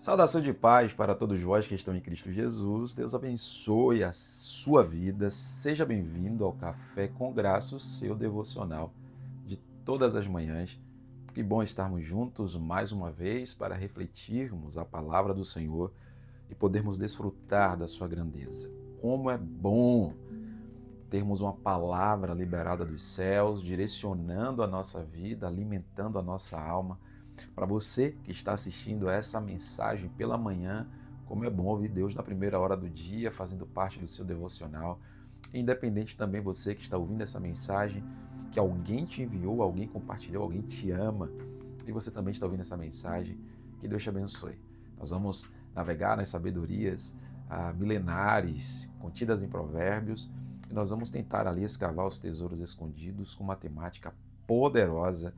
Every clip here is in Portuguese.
Saudação de paz para todos vós que estão em Cristo Jesus. Deus abençoe a sua vida. Seja bem-vindo ao Café com Graça, o seu devocional de todas as manhãs. Que bom estarmos juntos mais uma vez para refletirmos a palavra do Senhor e podermos desfrutar da sua grandeza. Como é bom termos uma palavra liberada dos céus, direcionando a nossa vida, alimentando a nossa alma. Para você que está assistindo essa mensagem pela manhã, como é bom ouvir Deus na primeira hora do dia, fazendo parte do seu devocional. Independente também você que está ouvindo essa mensagem, que alguém te enviou, alguém compartilhou, alguém te ama, e você também está ouvindo essa mensagem, que Deus te abençoe. Nós vamos navegar nas sabedorias milenares contidas em Provérbios, e nós vamos tentar ali escavar os tesouros escondidos com uma temática poderosa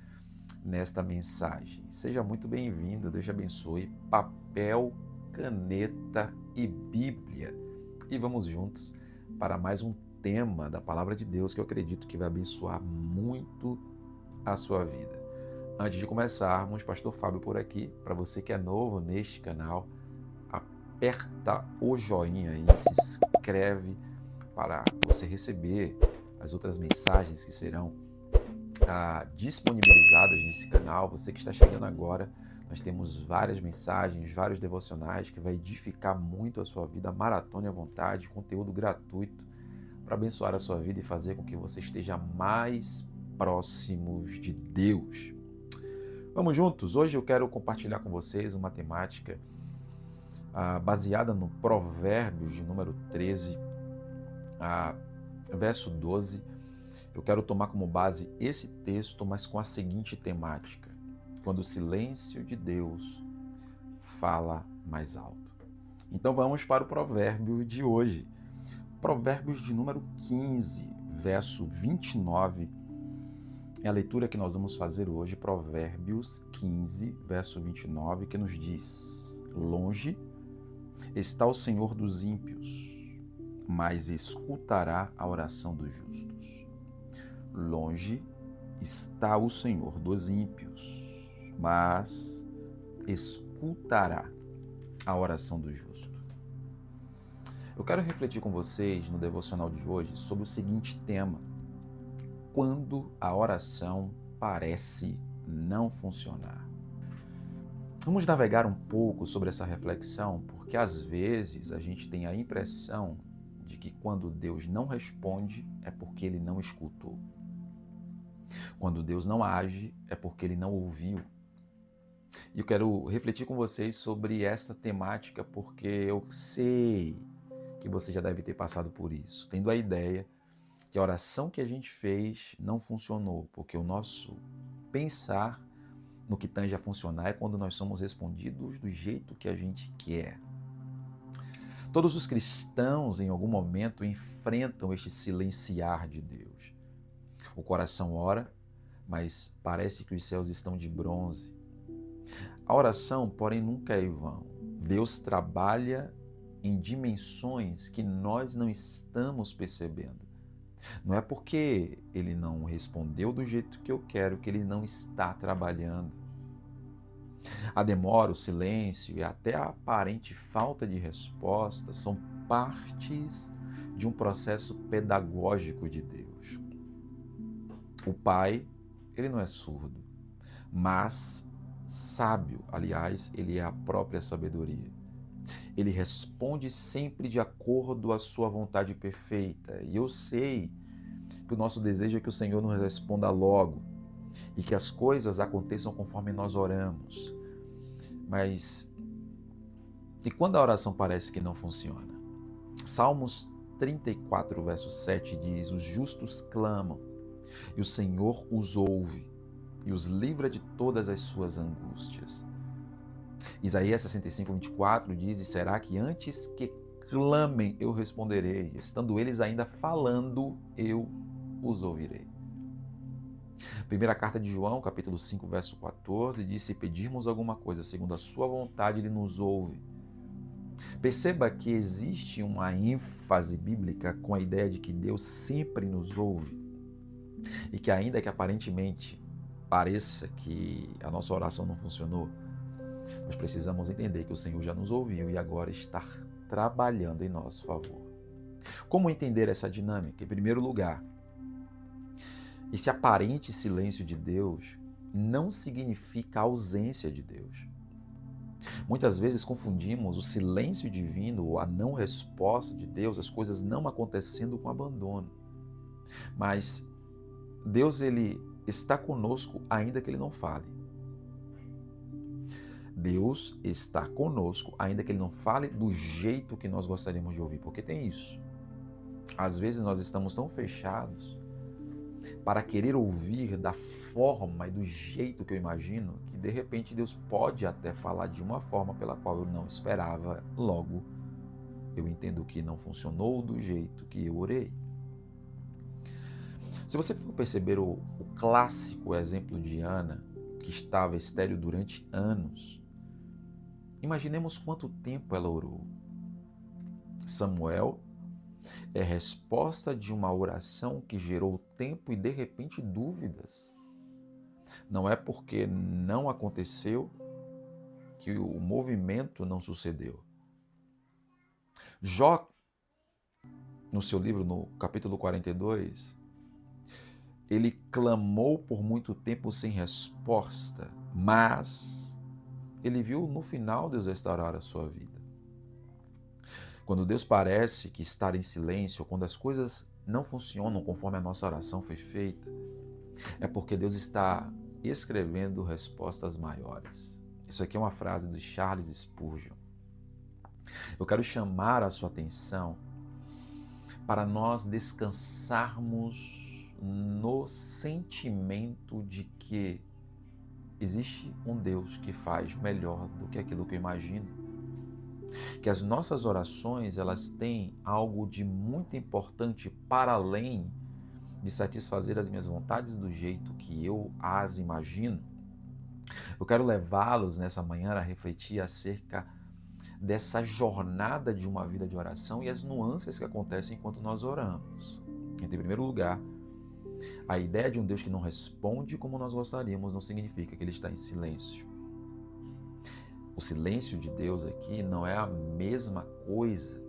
nesta mensagem. Seja muito bem-vindo, Deus te abençoe. Papel, caneta e Bíblia. E vamos juntos para mais um tema da Palavra de Deus que eu acredito que vai abençoar muito a sua vida. Antes de começarmos, Pastor Fábio por aqui. Para você que é novo neste canal, aperta o joinha aí, se inscreve para você receber as outras mensagens que serão disponibilizadas nesse canal. Você que está chegando agora, nós temos várias mensagens, vários devocionais que vai edificar muito a sua vida, maratone à vontade, conteúdo gratuito para abençoar a sua vida e fazer com que você esteja mais próximos de Deus. Vamos juntos? Hoje eu quero compartilhar com vocês uma temática baseada no Provérbios de número 13, verso 12. Eu quero tomar como base esse texto, mas com a seguinte temática: quando o silêncio de Deus fala mais alto. Então vamos para o provérbio de hoje. Provérbios de número 15, verso 29. É a leitura que nós vamos fazer hoje, Provérbios 15, verso 29, que nos diz: longe está o Senhor dos ímpios, mas escutará a oração dos justos. Longe está o Senhor dos ímpios, mas escutará a oração do justo. Eu quero refletir com vocês no devocional de hoje sobre o seguinte tema: quando a oração parece não funcionar. Vamos navegar um pouco sobre essa reflexão, porque às vezes a gente tem a impressão de que quando Deus não responde é porque Ele não escutou. Quando Deus não age, é porque Ele não ouviu. E eu quero refletir com vocês sobre esta temática, porque eu sei que você já deve ter passado por isso, tendo a ideia que a oração que a gente fez não funcionou, porque o nosso pensar no que tange a funcionar é quando nós somos respondidos do jeito que a gente quer. Todos os cristãos, em algum momento, enfrentam este silenciar de Deus. O coração ora, mas parece que os céus estão de bronze. A oração, porém, nunca é em vão. Deus trabalha em dimensões que nós não estamos percebendo. Não é porque Ele não respondeu do jeito que eu quero que Ele não está trabalhando. A demora, o silêncio e até a aparente falta de resposta são partes de um processo pedagógico de Deus. O Pai, Ele não é surdo, mas sábio. Aliás, Ele é a própria sabedoria. Ele responde sempre de acordo à sua vontade perfeita. E eu sei que o nosso desejo é que o Senhor nos responda logo e que as coisas aconteçam conforme nós oramos. Mas e quando a oração parece que não funciona? Salmos 34, verso 7 diz: os justos clamam e o Senhor os ouve e os livra de todas as suas angústias. Isaías 65, 24 diz: e será que antes que clamem eu responderei, estando eles ainda falando, eu os ouvirei. Primeira carta de João, capítulo 5, verso 14, diz: se pedirmos alguma coisa segundo a sua vontade, ele nos ouve. Perceba que existe uma ênfase bíblica com a ideia de que Deus sempre nos ouve e que ainda que aparentemente pareça que a nossa oração não funcionou, Nós precisamos entender que o Senhor já nos ouviu e agora está trabalhando em nosso favor. Como entender essa dinâmica? Em primeiro lugar, esse aparente silêncio de Deus não significa a ausência de Deus. Muitas vezes confundimos o silêncio divino ou a não resposta de Deus, as coisas não acontecendo com abandono. Mas Deus, ele está conosco ainda que ele não fale. Deus está conosco ainda que ele não fale do jeito que nós gostaríamos de ouvir, porque tem isso. Às vezes nós estamos tão fechados para querer ouvir da forma e do jeito que eu imagino, que de repente Deus pode até falar de uma forma pela qual eu não esperava, logo eu entendo que não funcionou do jeito que eu orei. Se você for perceber o clássico exemplo de Ana, que estava estéril durante anos, imaginemos quanto tempo ela orou. Samuel é resposta de uma oração que gerou tempo e de repente dúvidas. Não é porque não aconteceu que o movimento não sucedeu. Jó, no seu livro, no capítulo 42, ele clamou por muito tempo sem resposta, mas ele viu no final Deus restaurar a sua vida. Quando Deus parece que está em silêncio, ou quando as coisas não funcionam conforme a nossa oração foi feita, é porque Deus está escrevendo respostas maiores. Isso aqui é uma frase de Charles Spurgeon. Eu quero chamar a sua atenção para nós descansarmos no sentimento de que existe um Deus que faz melhor do que aquilo que eu imagino. Que as nossas orações, elas têm algo de muito importante para além de satisfazer as minhas vontades do jeito que eu as imagino. Eu quero levá-los nessa manhã a refletir acerca dessa jornada de uma vida de oração e as nuances que acontecem enquanto nós oramos. Em primeiro lugar, a ideia de um Deus que não responde como nós gostaríamos não significa que ele está em silêncio. O silêncio de Deus aqui não é a mesma coisa.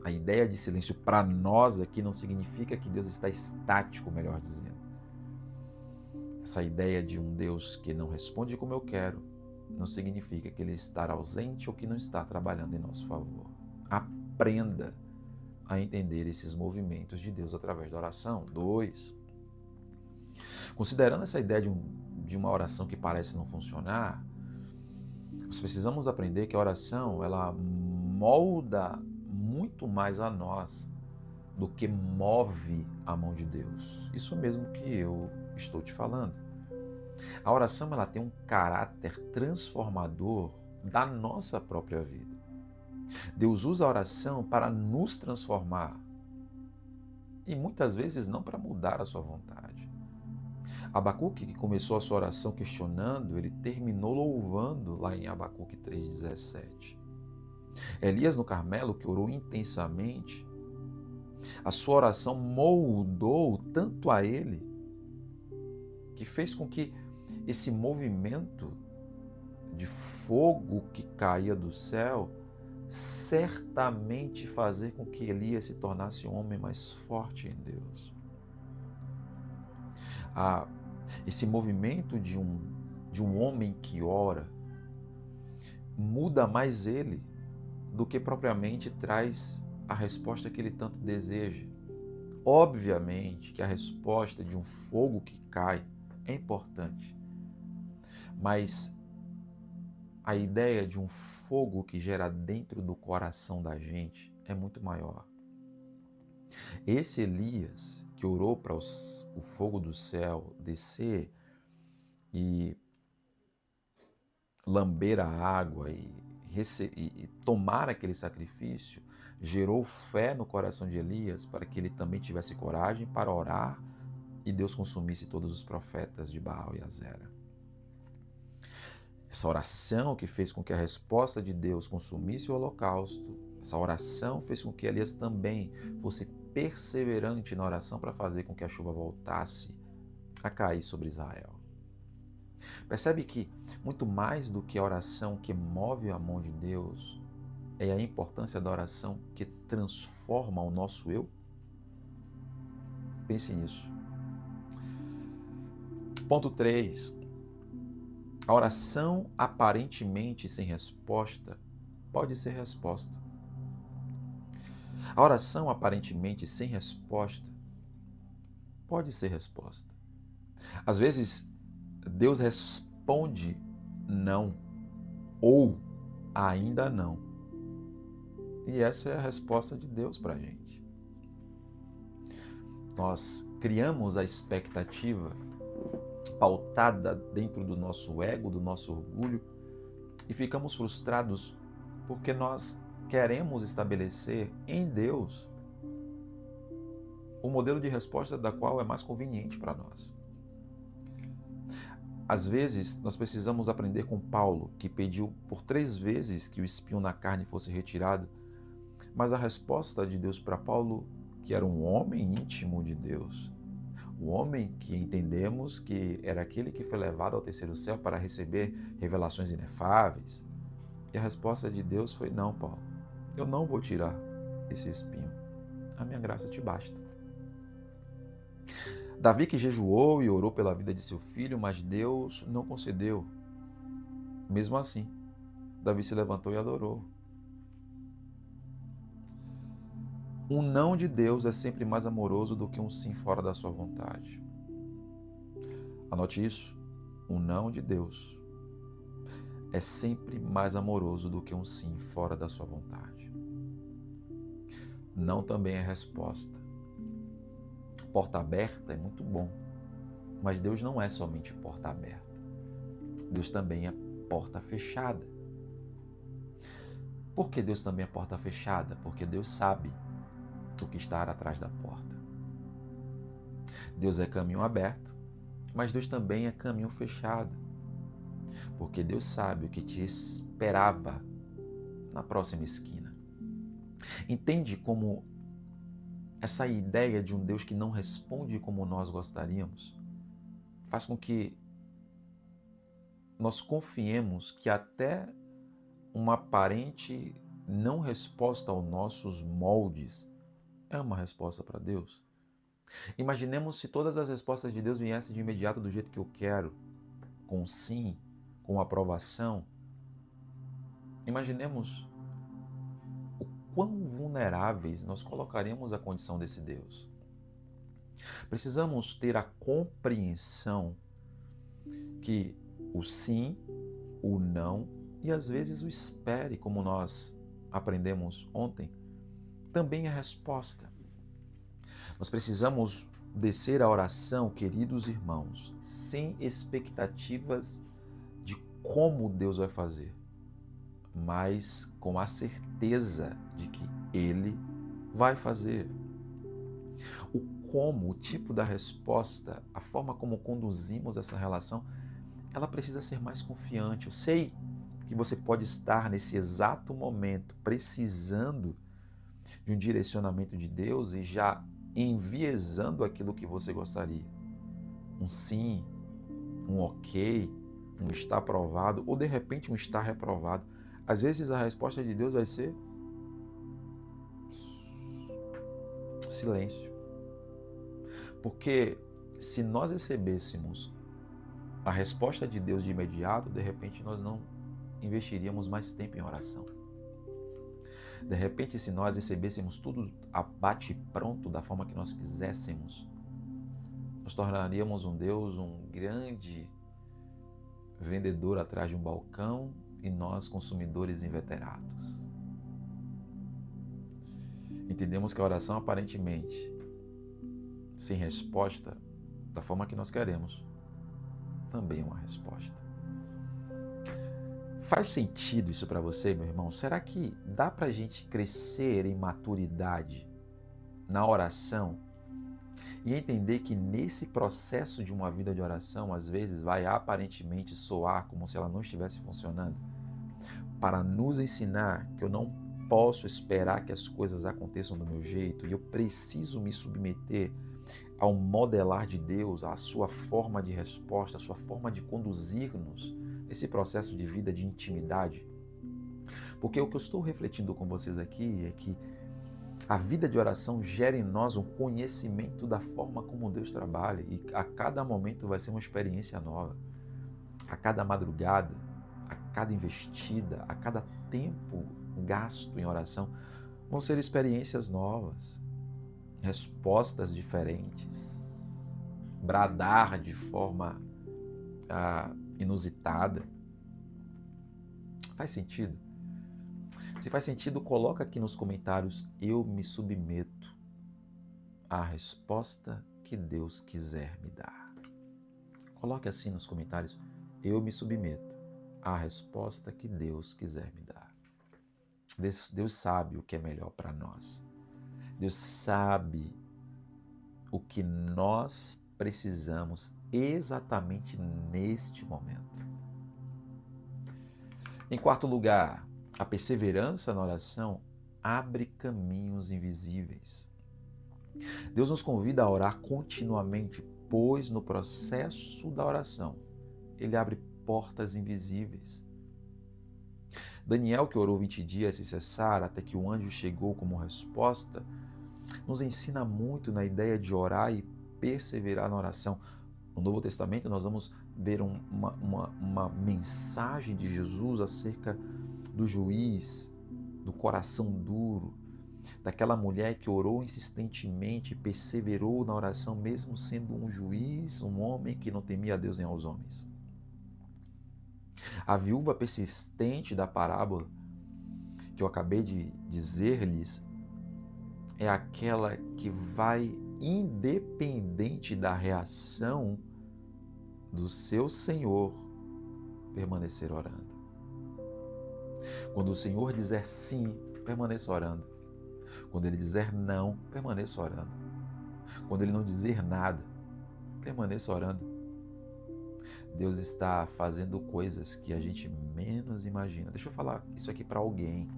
A ideia de silêncio para nós aqui não significa que Deus está estático, melhor dizendo. Essa ideia de um Deus que não responde como eu quero não significa que ele está ausente ou que não está trabalhando em nosso favor. Aprenda a entender esses movimentos de Deus através da oração. 2. Considerando essa ideia de uma oração que parece não funcionar, nós precisamos aprender que a oração, ela molda muito mais a nós do que move a mão de Deus. Isso mesmo que eu estou te falando. A oração, ela tem um caráter transformador da nossa própria vida. Deus usa a oração para nos transformar e muitas vezes não para mudar a sua vontade. Abacuque, que começou a sua oração questionando, ele terminou louvando lá em Abacuque 3,17. Elias no Carmelo, que orou intensamente, a sua oração moldou tanto a ele, que fez com que esse movimento de fogo que caía do céu certamente fazer com que Elias se tornasse um homem mais forte em Deus. Esse movimento de um homem que ora muda mais ele do que propriamente traz a resposta que ele tanto deseja. Obviamente que a resposta de um fogo que cai é importante, mas a ideia de um fogo que gera dentro do coração da gente é muito maior. Esse Elias que orou para o fogo do céu descer e lamber a água e tomar aquele sacrifício, gerou fé no coração de Elias para que ele também tivesse coragem para orar e Deus consumisse todos os profetas de Baal e Azera. Essa oração que fez com que a resposta de Deus consumisse o holocausto, essa oração fez com que Elias também fosse perseverante na oração para fazer com que a chuva voltasse a cair sobre Israel. Percebe que muito mais do que a oração que move a mão de Deus é a importância da oração que transforma o nosso eu? Pense nisso. Ponto 3. A oração aparentemente sem resposta pode ser resposta. A oração aparentemente sem resposta pode ser resposta. Às vezes, Deus responde não ou ainda não. E essa é a resposta de Deus para a gente. Nós criamos a expectativa pautada dentro do nosso ego, do nosso orgulho, e ficamos frustrados porque nós queremos estabelecer em Deus o modelo de resposta da qual é mais conveniente para nós. Às vezes, nós precisamos aprender com Paulo, que pediu por 3 vezes que o espinho na carne fosse retirado, mas a resposta de Deus para Paulo, que era um homem íntimo de Deus, o homem que entendemos que era aquele que foi levado ao terceiro céu para receber revelações inefáveis, e a resposta de Deus foi: não, Paulo, eu não vou tirar esse espinho, a minha graça te basta. Davi, que jejuou e orou pela vida de seu filho, mas Deus não concedeu. Mesmo assim, Davi se levantou e adorou. Um não de Deus é sempre mais amoroso do que um sim fora da sua vontade. Anote isso. Um não de Deus é sempre mais amoroso do que um sim fora da sua vontade. Não também é resposta. Porta aberta é muito bom, mas Deus não é somente porta aberta. Deus também é porta fechada. Por que Deus também é porta fechada? Porque Deus sabe o que está atrás da porta. Deus é caminho aberto, mas Deus também é caminho fechado. Porque Deus sabe o que te esperava na próxima esquina. Entende como essa ideia de um Deus que não responde como nós gostaríamos faz com que nós confiemos que até uma aparente não resposta aos nossos moldes é uma resposta para Deus? Imaginemos se todas as respostas de Deus viessem de imediato do jeito que eu quero, com sim, com aprovação. Imaginemos o quão vulneráveis nós colocaríamos a condição desse Deus. Precisamos ter a compreensão que o sim, o não e às vezes o espere, como nós aprendemos ontem, também é resposta. Nós precisamos descer a oração, queridos irmãos, sem expectativas de como Deus vai fazer, mas com a certeza de que Ele vai fazer. O como, o tipo da resposta, a forma como conduzimos essa relação, ela precisa ser mais confiante. Eu sei que você pode estar nesse exato momento precisando de um direcionamento de Deus e já enviesando aquilo que você gostaria. Um sim, um ok, um está aprovado ou de repente um está reprovado. Às vezes a resposta de Deus vai ser silêncio. Porque se nós recebêssemos a resposta de Deus de imediato, de repente nós não investiríamos mais tempo em oração. De repente, se nós recebêssemos tudo a bate-pronto da forma que nós quiséssemos, nós tornaríamos um Deus um grande vendedor atrás de um balcão e nós consumidores inveterados. Entendemos que a oração aparentemente sem resposta, da forma que nós queremos, também é uma resposta. Faz sentido isso para você, meu irmão? Será que dá para a gente crescer em maturidade na oração e entender que nesse processo de uma vida de oração, às vezes vai aparentemente soar como se ela não estivesse funcionando, para nos ensinar que eu não posso esperar que as coisas aconteçam do meu jeito e eu preciso me submeter ao modelar de Deus, a sua forma de resposta, a sua forma de conduzir-nos nesse processo de vida de intimidade. Porque o que eu estou refletindo com vocês aqui é que a vida de oração gera em nós um conhecimento da forma como Deus trabalha e a cada momento vai ser uma experiência nova. A cada madrugada, a cada investida, a cada tempo gasto em oração, vão ser experiências novas, respostas diferentes, bradar de forma inusitada. Faz sentido? Se faz sentido, coloca aqui nos comentários: eu me submeto à resposta que Deus quiser me dar. Coloque assim nos comentários: eu me submeto à resposta que Deus quiser me dar. Deus sabe o que é melhor para nós. Deus sabe o que nós precisamos exatamente neste momento. Em quarto lugar, a perseverança na oração abre caminhos invisíveis. Deus nos convida a orar continuamente, pois no processo da oração, Ele abre portas invisíveis. Daniel, que orou 20 dias sem cessar, até que o anjo chegou como resposta, nos ensina muito na ideia de orar e perseverar na oração. No Novo Testamento, nós vamos ver uma mensagem de Jesus acerca do juiz, do coração duro, daquela mulher que orou insistentemente, perseverou na oração, mesmo sendo um juiz, um homem que não temia a Deus nem aos homens. A viúva persistente da parábola que eu acabei de dizer-lhes é aquela que vai, independente da reação do seu Senhor, permanecer orando. Quando o Senhor dizer sim, permaneça orando. Quando Ele dizer não, permaneça orando. Quando Ele não dizer nada, permaneça orando. Deus está fazendo coisas que a gente menos imagina. Deixa eu falar isso aqui para alguém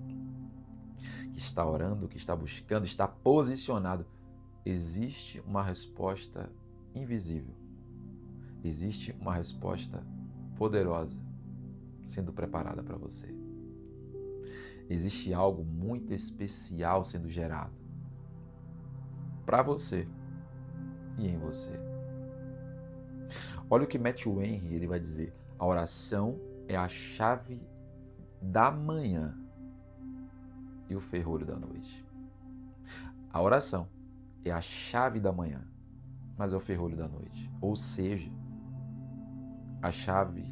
que está orando, que está buscando, está posicionado. Existe uma resposta invisível. Existe uma resposta poderosa sendo preparada para você. Existe algo muito especial sendo gerado para você e em você. Olha o que Matthew Henry ele vai dizer: a oração é a chave da manhã e o ferrolho da noite. A oração é a chave da manhã, mas é o ferrolho da noite. Ou seja, a chave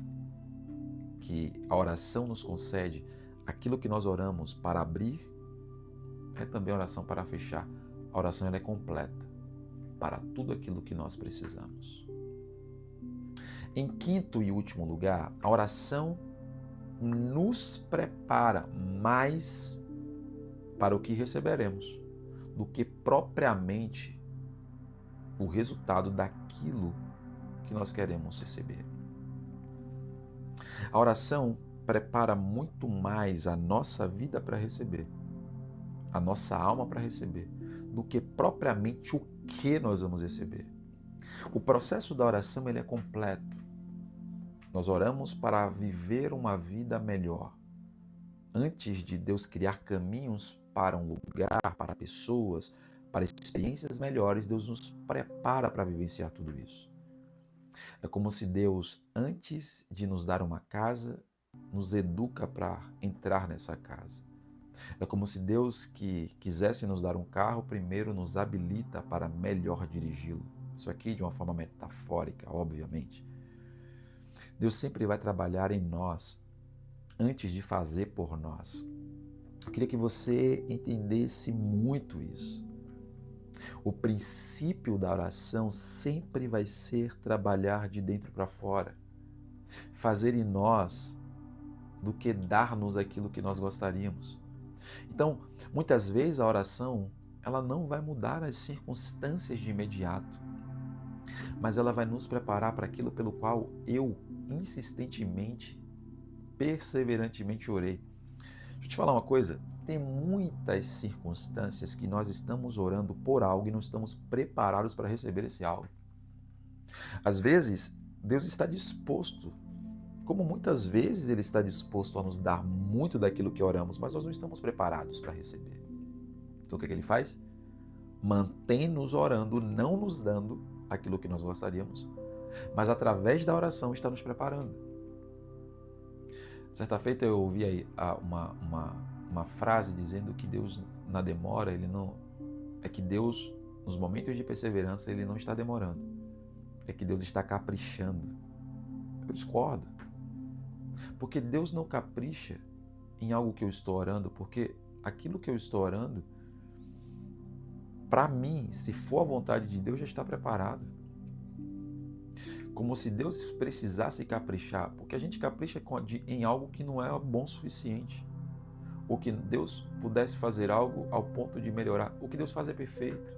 que a oração nos concede, aquilo que nós oramos para abrir, é também a oração para fechar. A oração ela é completa para tudo aquilo que nós precisamos. Em quinto e último lugar, a oração nos prepara mais para o que receberemos do que propriamente o resultado daquilo que nós queremos receber. A oração prepara muito mais a nossa vida para receber, a nossa alma para receber, do que propriamente o que nós vamos receber. O processo da oração ele é completo. Nós oramos para viver uma vida melhor. Antes de Deus criar caminhos para um lugar, para pessoas, para experiências melhores, Deus nos prepara para vivenciar tudo isso. É como se Deus, antes de nos dar uma casa, nos educa para entrar nessa casa. É como se Deus, que quisesse nos dar um carro, primeiro nos habilita para melhor dirigi-lo. Isso aqui de uma forma metafórica, obviamente. Deus sempre vai trabalhar em nós antes de fazer por nós. Eu queria que você entendesse muito isso. O princípio da oração sempre vai ser trabalhar de dentro para fora. Fazer em nós do que dar-nos aquilo que nós gostaríamos. Então, muitas vezes a oração, ela não vai mudar as circunstâncias de imediato, mas ela vai nos preparar para aquilo pelo qual eu insistentemente, perseverantemente orei. Deixa eu te falar uma coisa. Tem muitas circunstâncias que nós estamos orando por algo e não estamos preparados para receber esse algo. Às vezes, Deus está disposto, como muitas vezes Ele está disposto a nos dar muito daquilo que oramos, mas nós não estamos preparados para receber. Então o que é que Ele faz? Mantém-nos orando, não nos dando aquilo que nós gostaríamos, mas através da oração está nos preparando. Certa feita eu ouvi aí uma frase dizendo que Deus na demora, é que Deus, nos momentos de perseverança, Ele não está demorando. É que Deus está caprichando. Eu discordo. Porque Deus não capricha em algo que eu estou orando, porque aquilo que eu estou orando, para mim, se for a vontade de Deus, já está preparado. Como se Deus precisasse caprichar, porque a gente capricha em algo que não é bom o suficiente. Ou que Deus pudesse fazer algo ao ponto de melhorar. O que Deus faz é perfeito.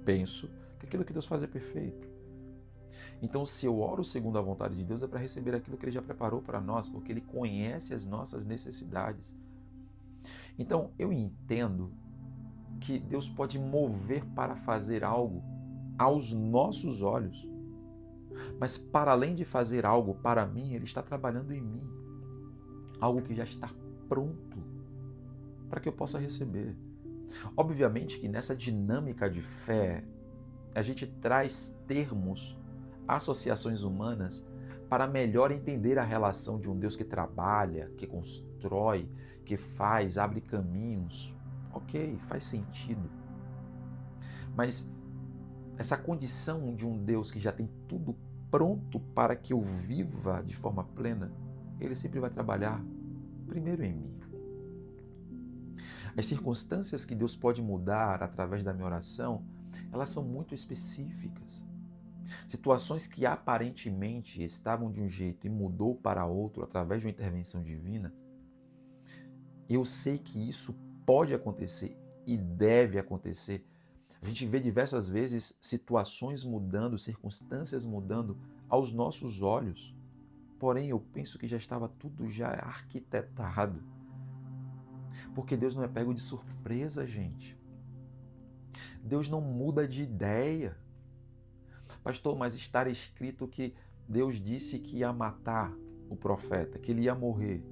Penso que aquilo que Deus faz é perfeito. Então, se eu oro segundo a vontade de Deus, é para receber aquilo que Ele já preparou para nós, porque Ele conhece as nossas necessidades. Então, eu entendo que Deus pode mover para fazer algo aos nossos olhos. Mas para além de fazer algo para mim, Ele está trabalhando em mim. Algo que já está pronto para que eu possa receber. Obviamente que nessa dinâmica de fé, a gente traz termos, associações humanas, para melhor entender a relação de um Deus que trabalha, que constrói, que faz, abre caminhos. Ok, faz sentido. Mas essa condição de um Deus que já tem tudo pronto para que eu viva de forma plena, Ele sempre vai trabalhar primeiro em mim. As circunstâncias que Deus pode mudar através da minha oração, elas são muito específicas. Situações que aparentemente estavam de um jeito e mudou para outro através de uma intervenção divina, eu sei que isso pode acontecer e deve acontecer. A gente vê diversas vezes situações mudando, circunstâncias mudando aos nossos olhos. Porém, eu penso que já estava tudo já arquitetado. Porque Deus não é pego de surpresa, gente. Deus não muda de ideia. Pastor, mas está escrito que Deus disse que ia matar o profeta, que ele ia morrer.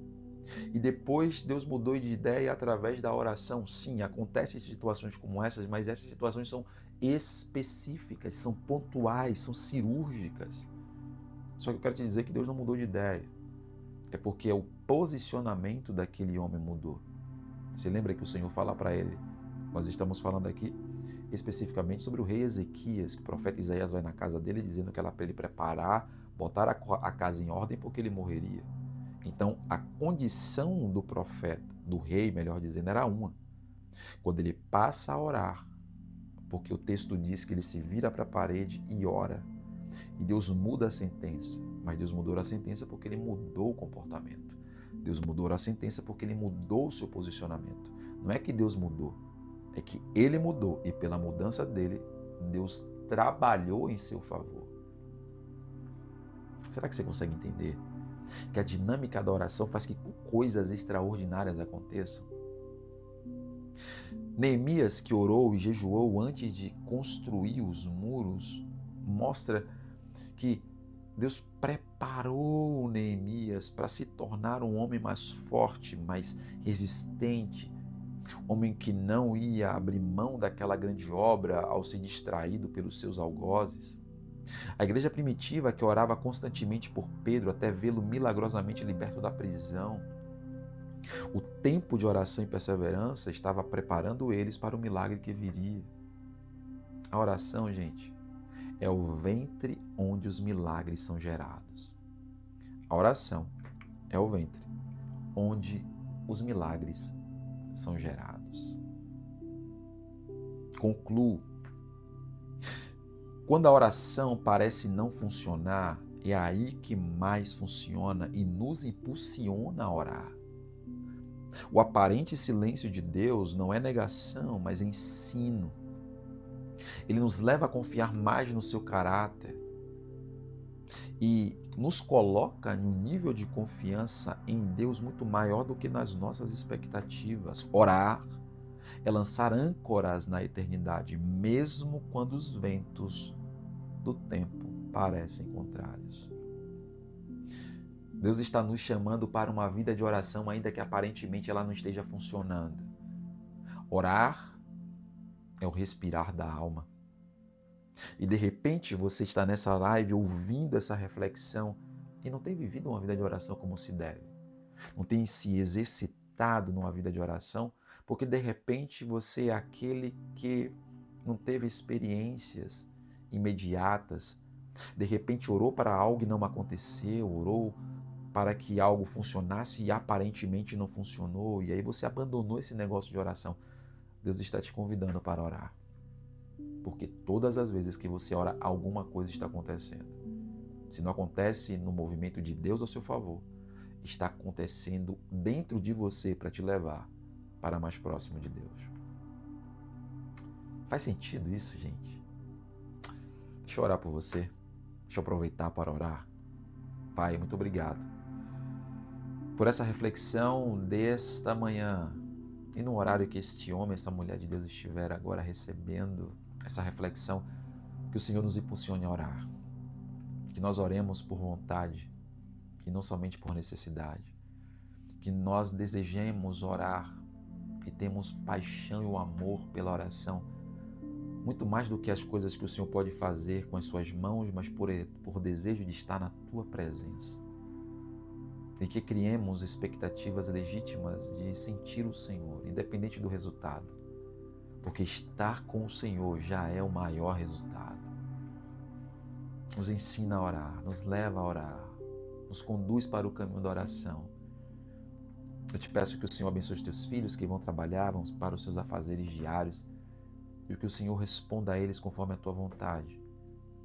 E depois Deus mudou de ideia através da oração. Sim, acontecem situações como essas, mas essas situações são específicas, são pontuais, são cirúrgicas. Só que eu quero te dizer que Deus não mudou de ideia. É porque o posicionamento daquele homem mudou. Você lembra que o Senhor fala para ele? Nós estamos falando aqui especificamente sobre o rei Ezequias, que o profeta Isaías vai na casa dele dizendo que era para ele preparar, botar a casa em ordem porque ele morreria. Então, a condição do profeta, do rei, melhor dizendo, era uma. Quando ele passa a orar, porque o texto diz que ele se vira para a parede e ora, e Deus muda a sentença, mas Deus mudou a sentença porque ele mudou o comportamento. Deus mudou a sentença porque ele mudou o seu posicionamento. Não é que Deus mudou, é que ele mudou e pela mudança dele, Deus trabalhou em seu favor. Será que você consegue entender que a dinâmica da oração faz que coisas extraordinárias aconteçam? Neemias, que orou e jejuou antes de construir os muros, mostra que Deus preparou Neemias para se tornar um homem mais forte, mais resistente, homem que não ia abrir mão daquela grande obra ao ser distraído pelos seus algozes. A igreja primitiva, que orava constantemente por Pedro até vê-lo milagrosamente liberto da prisão. O tempo de oração e perseverança estava preparando eles para o milagre que viria. A oração, gente, é o ventre onde os milagres são gerados. A oração é o ventre onde os milagres são gerados. Concluo. Quando a oração parece não funcionar, é aí que mais funciona e nos impulsiona a orar. O aparente silêncio de Deus não é negação, mas ensino. Ele nos leva a confiar mais no seu caráter. E nos coloca em um nível de confiança em Deus muito maior do que nas nossas expectativas. Orar é lançar âncoras na eternidade, mesmo quando os ventos do tempo parecem contrários. Deus está nos chamando para uma vida de oração, ainda que aparentemente ela não esteja funcionando. Orar é o respirar da alma. E de repente você está nessa live ouvindo essa reflexão e não tem vivido uma vida de oração como se deve. Não tem se exercitado numa vida de oração, porque de repente você é aquele que não teve experiências imediatas. De repente orou para algo e não aconteceu, orou para que algo funcionasse e aparentemente não funcionou, e aí você abandonou esse negócio de oração. Deus está te convidando para orar. Porque todas as vezes que você ora, alguma coisa está acontecendo. Se não acontece no movimento de Deus ao seu favor, está acontecendo dentro de você para te levar para mais próximo de Deus. Faz sentido isso, gente? Deixa eu orar por você. Deixa eu aproveitar para orar. Pai, muito obrigado por essa reflexão desta manhã e no horário que este homem, essa mulher de Deus estiver agora recebendo essa reflexão, que o Senhor nos impulsione a orar. Que nós oremos por vontade e não somente por necessidade. Que nós desejemos orar e temos paixão e o amor pela oração, muito mais do que as coisas que o Senhor pode fazer com as suas mãos, mas por desejo de estar na tua presença. E que criemos expectativas legítimas de sentir o Senhor, independente do resultado. Porque estar com o Senhor já é o maior resultado. Nos ensina a orar, nos leva a orar, nos conduz para o caminho da oração. Eu te peço que o Senhor abençoe os teus filhos que vão trabalhar, vão para os seus afazeres diários, e que o Senhor responda a eles conforme a tua vontade.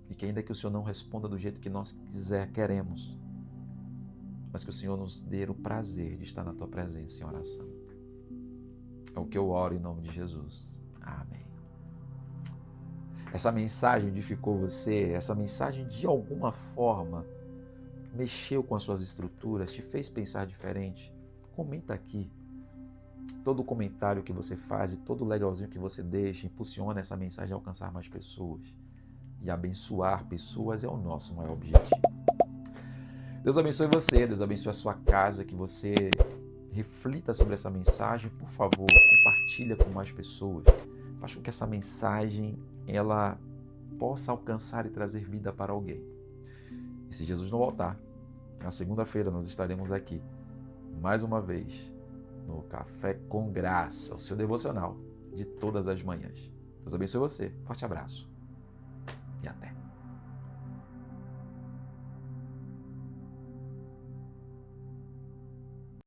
E que ainda que o Senhor não responda do jeito que nós queremos, mas que o Senhor nos dê o prazer de estar na tua presença em oração. É o que eu oro em nome de Jesus. Amém. Essa mensagem edificou você? Essa mensagem de alguma forma mexeu com as suas estruturas, te fez pensar diferente? Comenta aqui. Todo comentário que você faz e todo legalzinho que você deixa impulsiona essa mensagem a alcançar mais pessoas. E abençoar pessoas é o nosso maior objetivo. Deus abençoe você, Deus abençoe a sua casa, que você reflita sobre essa mensagem. Por favor, compartilha com mais pessoas. Faz com que essa mensagem ela possa alcançar e trazer vida para alguém. E se Jesus não voltar, na segunda-feira nós estaremos aqui, mais uma vez, no Café com Graça, o seu devocional de todas as manhãs. Deus abençoe você. Forte abraço e até.